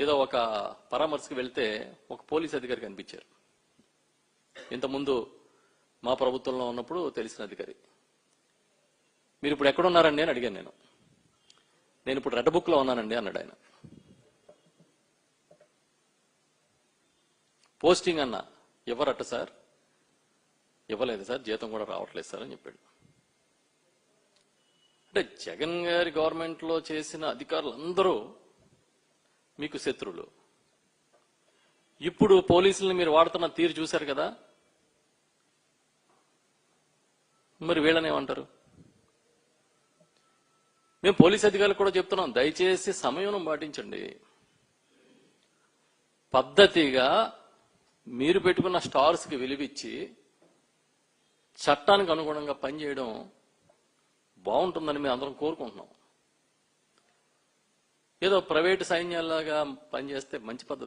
ఏదో ఒక పరామర్శకు వెళ్తే ఒక పోలీస్ అధికారి కనిపించారు. ఇంతకుముందు మా ప్రభుత్వంలో ఉన్నప్పుడు తెలిసిన అధికారి. మీరు ఇప్పుడు ఎక్కడున్నారండి అని అడిగాను నేను ఇప్పుడు రెడ్ బుక్ లో ఉన్నానండి అన్నాడు ఆయన. పోస్టింగ్ అన్నా, ఇవ్వరట సార్. ఇవ్వలేదు సార్, జీతం కూడా రావట్లేదు సార్ అని చెప్పాడు. అంటే జగన్ గారి గవర్నమెంట్ లో చేసిన అధికారులందరూ మీకు శత్రువులు. ఇప్పుడు పోలీసుల్ని మీరు వాడుతున్న తీరు చూశారు కదా, మరి వీళ్ళనేమంటారు? మేము పోలీస్ అధికారులు కూడా చెప్తున్నాం, దయచేసి సమయం పాటించండి. పద్ధతిగా మీరు పెట్టుకున్న స్టార్స్ కి విలువిచ్చి చట్టానికి అనుగుణంగా పనిచేయడం బాగుంటుందని మేము అందరం కోరుకుంటున్నాం. ఏదో ప్రైవేటు సైన్యాల్లాగా పనిచేస్తే మంచి పద్ధతి